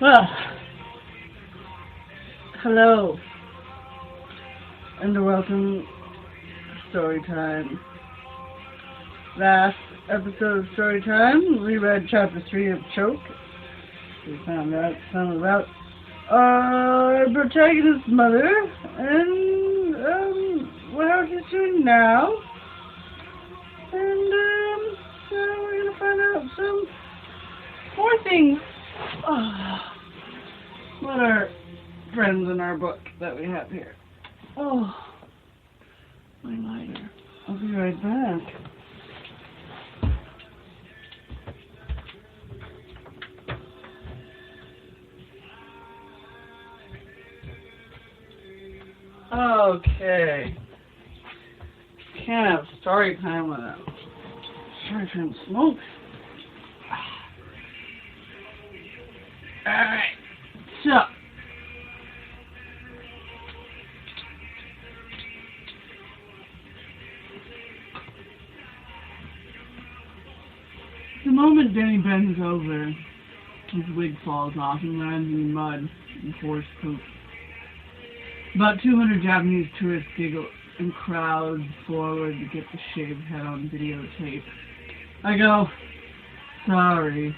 Well, hello, and welcome to Storytime. Last episode of Storytime, we read Chapter 3 of Choke. We found out some about our protagonist's mother, and, how she's doing now. And, so we're gonna find out some more things about our friends in our book that we have here. Oh, my lighter. I'll be right back. Okay. Can't have story time without short-term smoke. Alright, so the moment Denny bends over, his wig falls off and lands in the mud and horse poop. About 200 Japanese tourists giggle and crowd forward to get the shaved head on videotape. I go, sorry,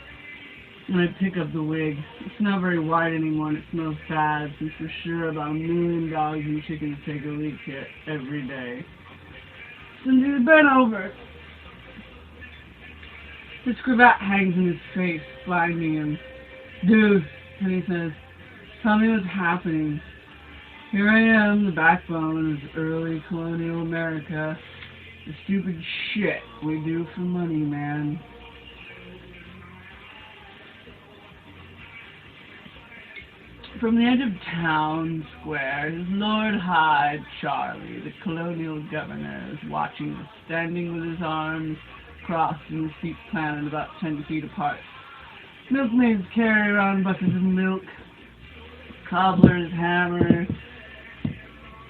and I pick up the wig. It's not very wide anymore and it smells bad, since for sure about 1 million dogs and chickens take a leak here every day. Then dude bent over. His cravat hangs in his face, blinding him. Dude, and he says, tell me what's happening. Here I am, the backbone of early colonial America. The stupid shit we do for money, man. From the edge of town square, his Lord High Charlie, the colonial governor, is watching us, standing with his arms crossed in a steep planet about 10 feet apart. Milkmaids carry around buckets of milk. Cobblers hammer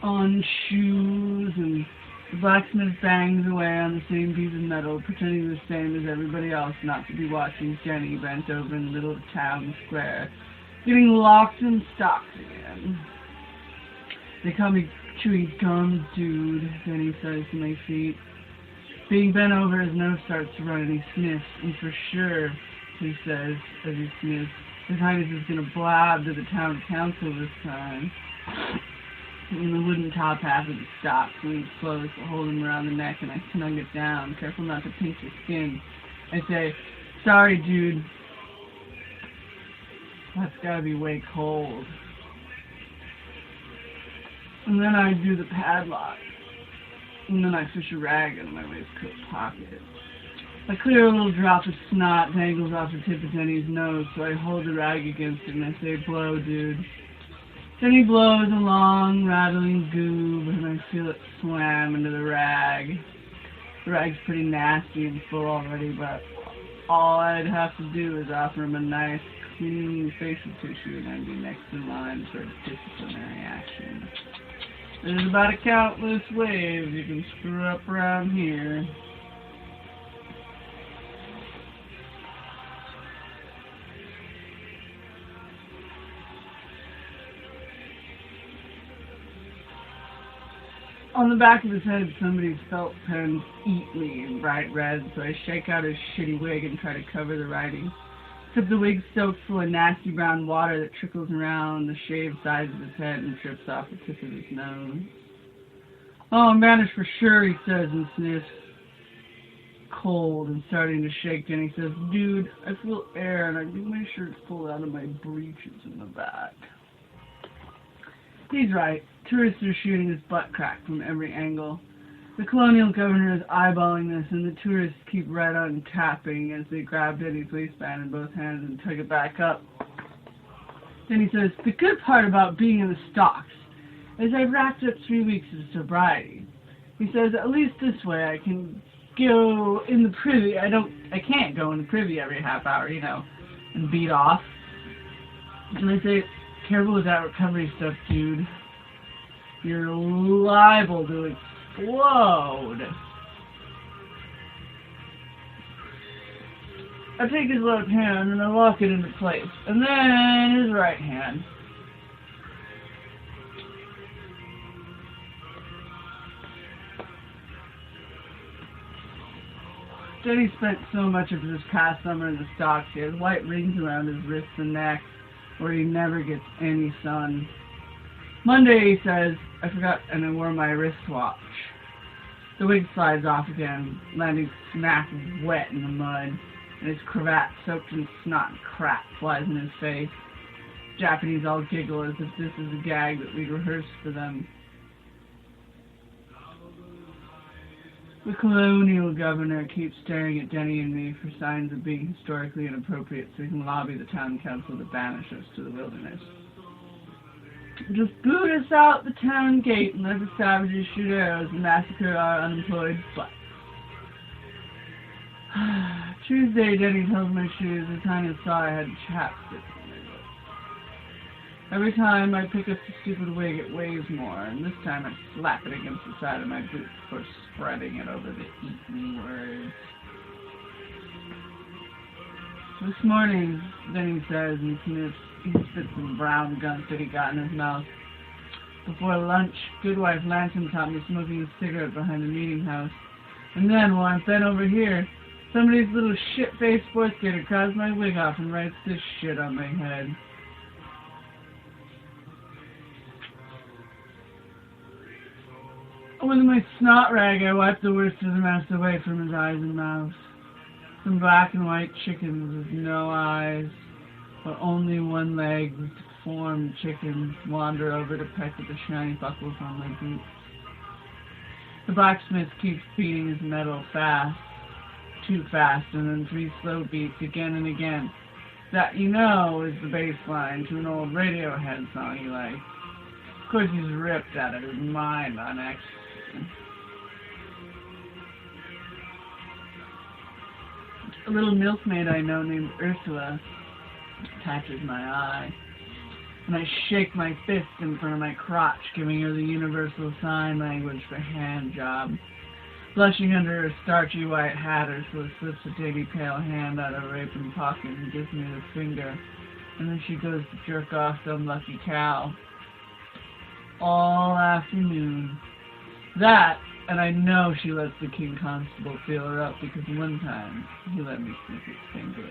on shoes, and the blacksmith bangs away on the same piece of metal, pretending the same as everybody else not to be watching Jenny bent over in the middle of town square, getting locked in stocks again. They call me Chewy Gums, dude, Jenny says to my feet. Being bent over, his nose starts to run and he sniffs, and for sure, he says, as he sniffs, His Highness is going to blab to the town council this time. And the wooden top half of the stock leans close, I hold him around the neck and I snug it down, careful not to pinch his skin. I say, sorry, dude. That's gotta be way cold. And then I do the padlock. And then I fish a rag out of my waistcoat pocket. A clear little drop of snot dangles off the tip of Denny's nose, so I hold the rag against it and I say, blow, dude. Then he blows a long, rattling goob, and I feel it slam into the rag. The rag's pretty nasty and full already, but all I'd have to do is offer him a nice, clean facial tissue, and I'd be next in line for a disciplinary action. There's about a countless ways you can screw up around here. On the back of his head, somebody's felt pen eat me in bright red, so I shake out his shitty wig and try to cover the writing. Except the wig's soaked full of nasty brown water that trickles around the shaved sides of his head and drips off the tip of his nose. Oh, I'm banished for sure, he says and sniffs. Cold and starting to shake, and he says, dude, I feel air and I think my shirt's pulled out of my breeches in the back. He's right. Tourists are shooting his butt crack from every angle. The colonial governor is eyeballing this, and the tourists keep right on tapping as they grab Denny's waistband in both hands and tug it back up. Then he says, the good part about being in the stocks is I've racked up 3 weeks of sobriety. He says, at least this way I can go in the privy. I can't go in the privy every half hour, you know, and beat off. And I say, careful with that recovery stuff, dude. You're liable to explode. I take his left hand and I lock it into place, and then his right hand. Denny spent so much of this past summer in the stocks. He has white rings around his wrists and neck, where he never gets any sun. Monday, he says, I forgot and I wore my wristwatch. The wig slides off again, landing smack wet in the mud, and his cravat soaked in snot and crap flies in his face. Japanese all giggle as if this is a gag that we'd rehearsed for them. The colonial governor keeps staring at Denny and me for signs of being historically inappropriate so he can lobby the town council to banish us to the wilderness. Just boot us out the town gate and let the savages shoot arrows and massacre our unemployed butts. Tuesday, Denny tells my shoes I kind of saw I had chapstick on my lips. Every time I pick up the stupid wig, it weighs more, and this time I slap it against the side of my boot before spreading it over the eaten words. This morning, Denny says, and he spits some brown gunk that he got in his mouth. Before lunch, Goodwife Lantern caught me smoking a cigarette behind the meeting house. And then, while I'm bent over here, somebody's little shit-faced fourth grader grabs my wig off and writes this shit on my head. With my snot rag, I wiped the worst of the mess away from his eyes and mouth. Some black and white chickens with no eyes, but only one leg with deformed chickens wander over to peck at the shiny buckles on my boots. The blacksmith keeps beating his metal fast, too fast, and then 3 slow beats again and again. That, you know, is the bass line to an old Radiohead song he likes. Of course, he's ripped out of his mind on ecstasy. A little milkmaid I know named Ursula catches my eye, and I shake my fist in front of my crotch, giving her the universal sign language for hand job. Blushing under her starchy white hat, Ursula slips a dainty pale hand out of her apron pocket and gives me the finger, and then she goes to jerk off some lucky cow. All afternoon. That, and I know she lets the King Constable feel her up because one time he let me sniff his finger.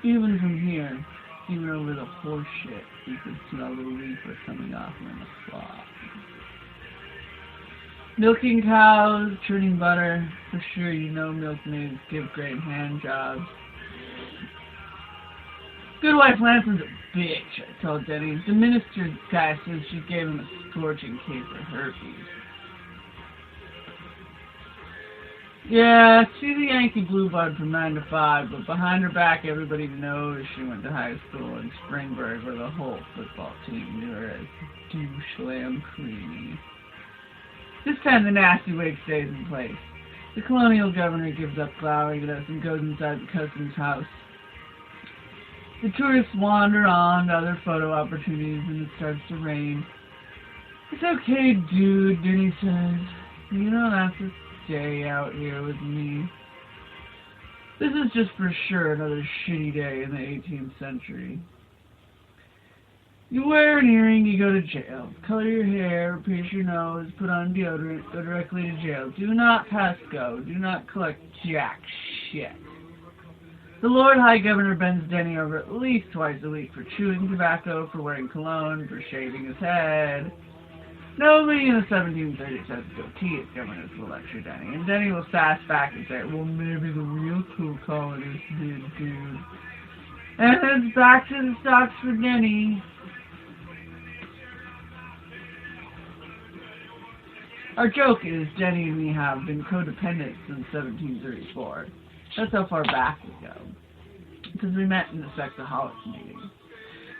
Even from here, even over the horse shit, you could smell the reefer coming off her in the slop. Milking cows, churning butter, for sure you know milkmaids give great hand jobs. Goodwife Lanson's a bitch, I told Denny. The minister's guy says she gave him a scorching case of herpes. Yeah, she's a Yankee bluebird from 9 to 5, but behind her back everybody knows she went to high school in Springburg where the whole football team knew her as douche lamb creamy. This time the nasty wig stays in place. The colonial governor gives up glowering at us and goes inside the customs house. The tourists wander on to other photo opportunities and it starts to rain. It's okay, dude, Denny says. You don't have to stay out here with me. This is just for sure another shitty day in the 18th century. You wear an earring, you go to jail. Color your hair, pierce your nose, put on deodorant, go directly to jail. Do not pass go. Do not collect jack shit. The Lord High Governor bends Denny over at least twice a week for chewing tobacco, for wearing cologne, for shaving his head. Nobody in the 1730s has a goatee as governors will lecture Denny, and Denny will sass back and say, well, maybe the real cool colonists did, dude. And it's back to the stocks for Denny. Our joke is Denny and me have been codependent since 1734. That's how far back we go. Because we met in the sexaholics meeting.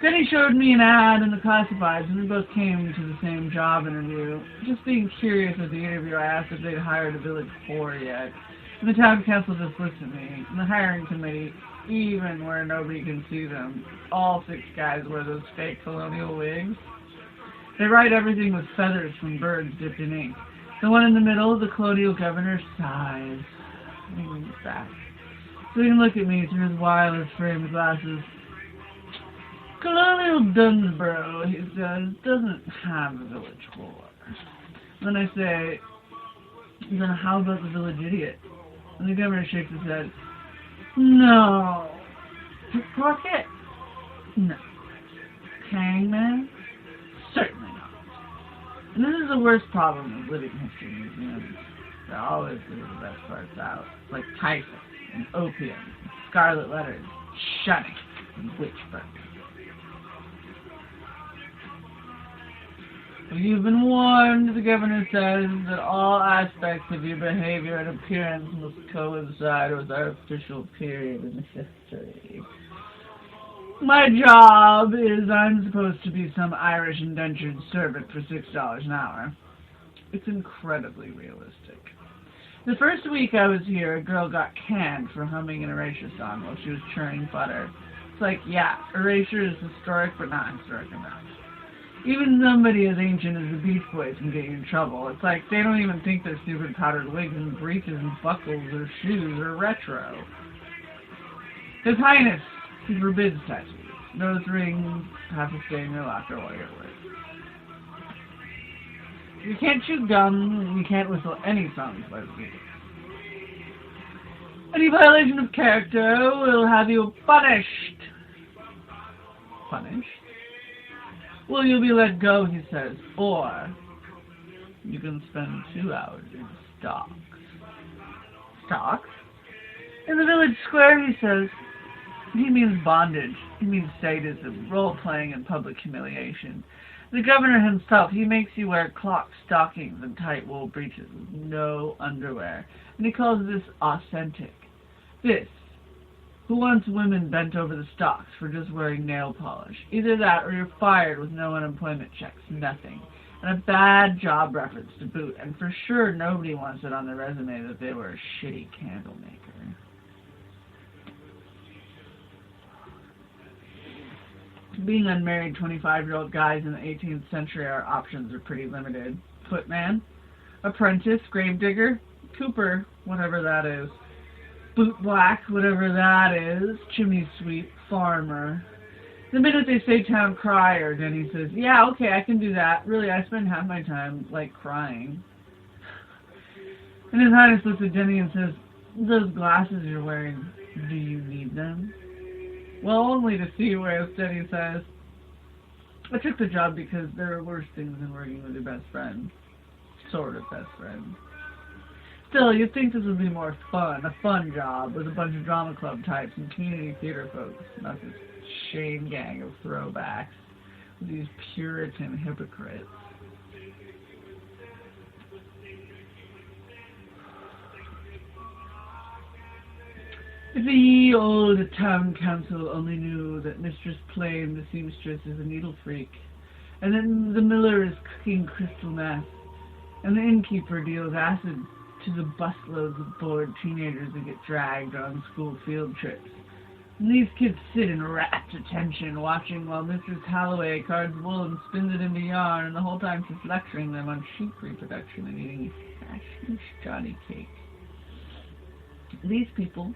Denny showed me an ad in the classifieds and we both came to the same job interview. Just being curious at the interview, I asked if they'd hired a village whore yet. And the town council just looked at me. And the hiring committee, even where nobody can see them, all 6 guys wear those fake colonial wigs. They write everything with feathers from birds dipped in ink. The one in the middle, the colonial governor, sighs. He leans back, so he can look at me through his wireless frame glasses. Colonial Dunsborough, he says, doesn't have a village hall. Then I say, then how about the village idiot? And the governor shakes his head. No. Pickpocket? No. Hangman? Certainly not. And this is the worst problem with living history museums. They always leave the best parts out, like typhus and opium, and scarlet letters, shunning, and witch burning. You've been warned, the governor says, that all aspects of your behavior and appearance must coincide with our official period in history. My job is I'm supposed to be some Irish indentured servant for $6 an hour. It's incredibly realistic. The first week I was here, a girl got canned for humming an Erasure song while she was churning butter. It's like, yeah, Erasure is historic, but not historic enough. Even somebody as ancient as the Beach Boys can get you in trouble. It's like they don't even think their stupid powdered wigs and breeches and buckles or shoes are retro. His Highness, he forbids tattoos. Nose rings have to stay in your locker while you're at work. You can't chew gum, you can't whistle any songs by the Beatles. Any violation of character will have you punished. Punished? Well, you'll be let go, he says, or you can spend 2 hours in stocks. Stocks? In the village square, he says. He means bondage. He means sadism, role-playing, and public humiliation. The governor himself, he makes you wear clock stockings and tight wool breeches with no underwear. And he calls this authentic. This, who wants women bent over the stocks for just wearing nail polish? Either that or you're fired with no unemployment checks, nothing. And a bad job reference to boot. And for sure nobody wants it on their resume that they were a shitty candle maker. Being unmarried 25-year-old guys in the 18th century, our options are pretty limited. Footman, apprentice, gravedigger, cooper, whatever that is. Bootblack, whatever that is, chimney sweep, farmer. The minute they say town crier, Denny says, yeah, okay, I can do that. Really, I spend half my time, like, crying. And His Highness looks at Denny and says, those glasses you're wearing, do you need them? Well, only to see where Denny says, I took the job because there are worse things than working with your best friend. Sort of best friend. Still, you'd think this would be more fun, a fun job with a bunch of drama club types and community theater folks, not this shame gang of throwbacks with these Puritan hypocrites. If the ye old town council only knew that Mistress Plain, the seamstress, is a needle freak, and that the miller is cooking crystal meth, and the innkeeper deals acid to the busloads of bored teenagers that get dragged on school field trips. And these kids sit in rapt attention watching while Mrs. Holloway cards wool and spins it into yarn, and the whole time she's lecturing them on sheep reproduction and eating hashish Johnny cake. These people,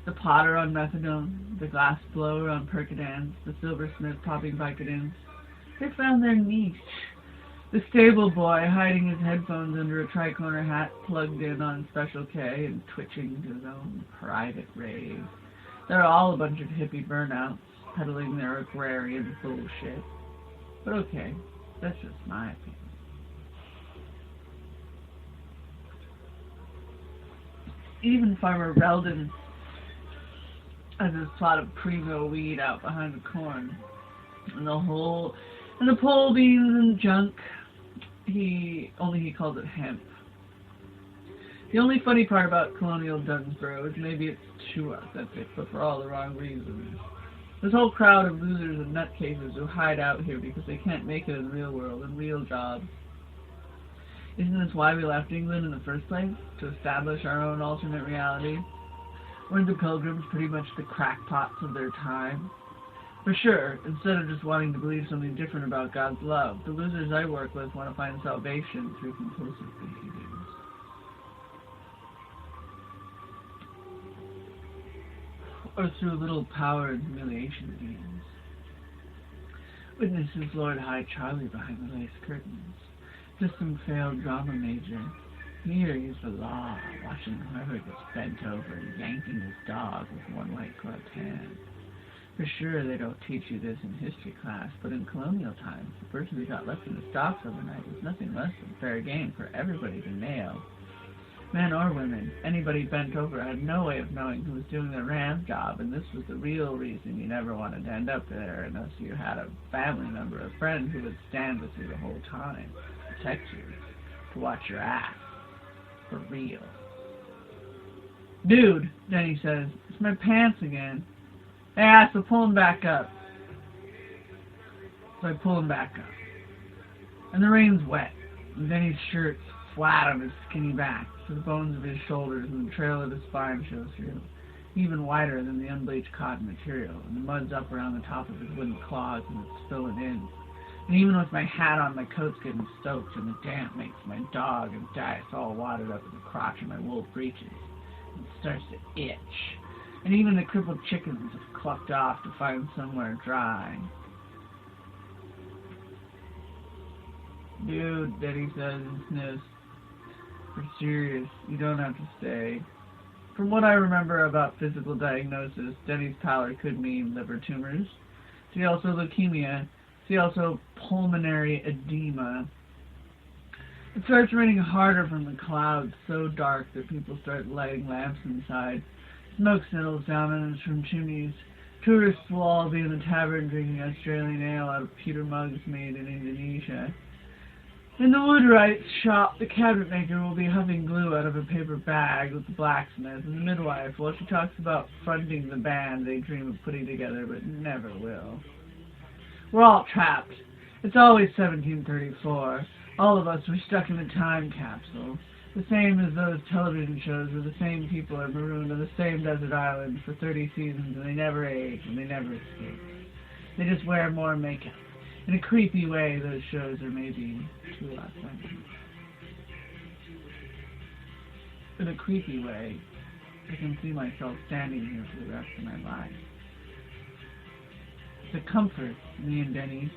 the potter on methadone, the glass blower on Percodans, the silversmith popping Vicodins, they found their niche. The stable boy hiding his headphones under a tricorner hat plugged in on Special K and twitching to his own private rave. They're all a bunch of hippie burnouts, peddling their agrarian bullshit. But okay, that's just my opinion. Even Farmer Reldon has his plot of primo weed out behind the corn. And the pole beans and junk, he calls it hemp. The only funny part about Colonial Dunsborough is maybe it's too authentic, but for all the wrong reasons. This whole crowd of losers and nutcases who hide out here because they can't make it in the real world and real jobs. Isn't this why we left England in the first place? To establish our own alternate reality? Weren't the Pilgrims pretty much the crackpots of their time? For sure, instead of just wanting to believe something different about God's love, the losers I work with want to find salvation through compulsive behaviors. or through little power and humiliation games. Witnesses Lord High Charlie behind the lace curtains. Just some failed drama major. Here he's the law, watching whoever gets bent over and yanking his dog with one white-gloved hand. For sure they don't teach you this in history class, but in colonial times, the person who got left in the stocks overnight was nothing less than fair game for everybody to nail. Men or women, anybody bent over had no way of knowing who was doing the ram's job, and this was the real reason you never wanted to end up there unless you had a family member or friend who would stand with you the whole time, protect you, to watch your ass. For real. Dude, Denny says, it's my pants again. Yeah, so pull them back up. So I pull them back up. And the rain's wet, and Denny's shirt's flat on his skinny back, so the bones of his shoulders and the trail of his spine shows through, even wider than the unbleached cotton material, and the mud's up around the top of his wooden claws and it's spilling in. And even with my hat on, my coat's getting soaked, and the damp makes my dog and dice all wadded up in the crotch of my wool breeches. And it starts to itch. And even the crippled chickens have clucked off to find somewhere dry. Dude, Denny says and sniffs. For serious, you don't have to stay. From what I remember about physical diagnosis, Denny's pallor could mean liver tumors. See also leukemia. See also pulmonary edema. It starts raining harder from the clouds, so dark that people start lighting lamps inside. Smoke settles down on us from chimneys. Tourists will all be in the tavern drinking Australian ale out of pewter mugs made in Indonesia. In the woodwright's shop, the cabinet maker will be huffing glue out of a paper bag with the blacksmith and the midwife while she talks about fronting the band they dream of putting together but never will. We're all trapped. It's always 1734. All of us were stuck in a time capsule. The same as those television shows where the same people are marooned on the same desert island for 30 seasons and they never age and they never escape. They just wear more makeup. In a creepy way, those shows are maybe too authentic. In a creepy way, I can see myself standing here for the rest of my life. It's a comfort, me and Denny,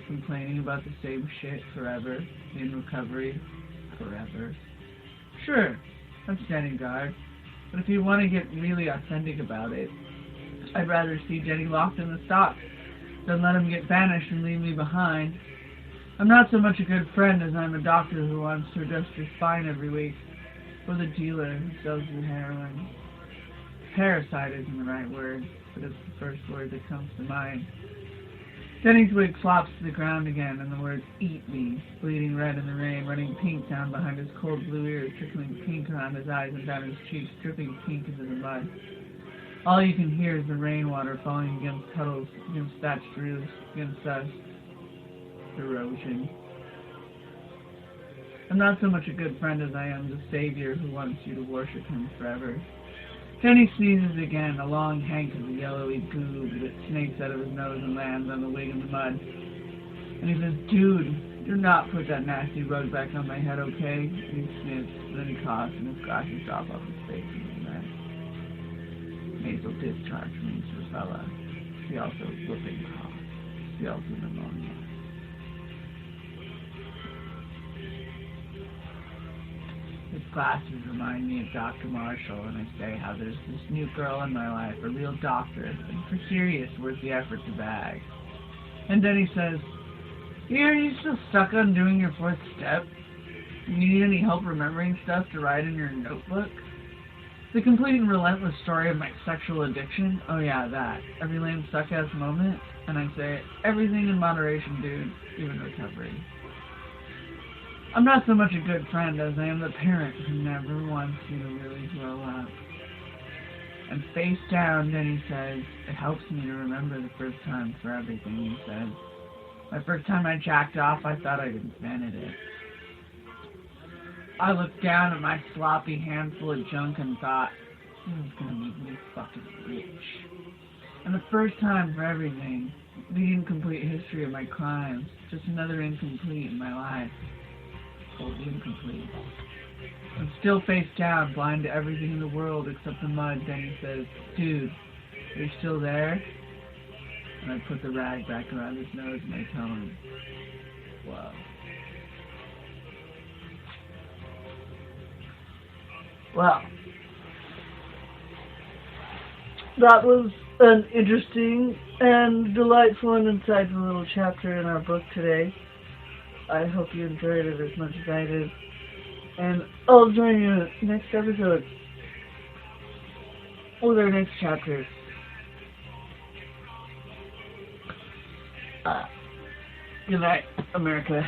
complaining about the same shit forever, in recovery, forever. Sure, I'm standing guard, but if you want to get really authentic about it, I'd rather see Denny locked in the stocks than let him get banished and leave me behind. I'm not so much a good friend as I'm a doctor who wants to adjust your spine every week, or the dealer who sells you heroin. Parasite isn't the right word, but it's the first word that comes to mind. Denny's wig flops to the ground again, and the words "eat me," bleeding red in the rain, running pink down behind his cold blue ears, trickling pink around his eyes and down his cheeks, dripping pink into the mud. All you can hear is the rainwater falling against puddles, against thatched roofs, against us. Erosion. I'm not so much a good friend as I am the savior who wants you to worship him forever. Denny sneezes again, a long hank of the yellowy goo that snakes out of his nose and lands on the wig in the mud. And he says, "Dude, do not put that nasty rug back on my head, okay?" And he sniffs, then he coughs, and his glasses drop off his face into the mess. Nasal discharge means Rosella. See also whooping cough. See also pneumonia. His glasses remind me of Dr. Marshall, and I say how there's this new girl in my life, a real doctor, and for serious, worth the effort to bag. And then he says, "Are you still stuck on doing your fourth step? You need any help remembering stuff to write in your notebook? The complete and relentless story of my sexual addiction? Oh yeah, that. Every lame suck-ass moment?" And I say, "Everything in moderation, dude, even recovery." I'm not so much a good friend as I am the parent who never wants you to really grow up. And face down, Denny says, "It helps me to remember the first time for everything," he says. My first time I jacked off, I thought I'd invented it. I looked down at my sloppy handful of junk and thought, "This is gonna make me fucking rich." And the first time for everything, the incomplete history of my crimes, just another incomplete in my life. Totally incomplete. I'm still face down, blind to everything in the world except the mud. Denny says, "Dude, Are you still there? And I put the rag back around his nose and I tell him, wow. Well, that was an interesting and delightful and insightful little chapter in our book today. I hope you enjoyed it as much as I did. And I'll join you next episode with our next chapter. Good night, America.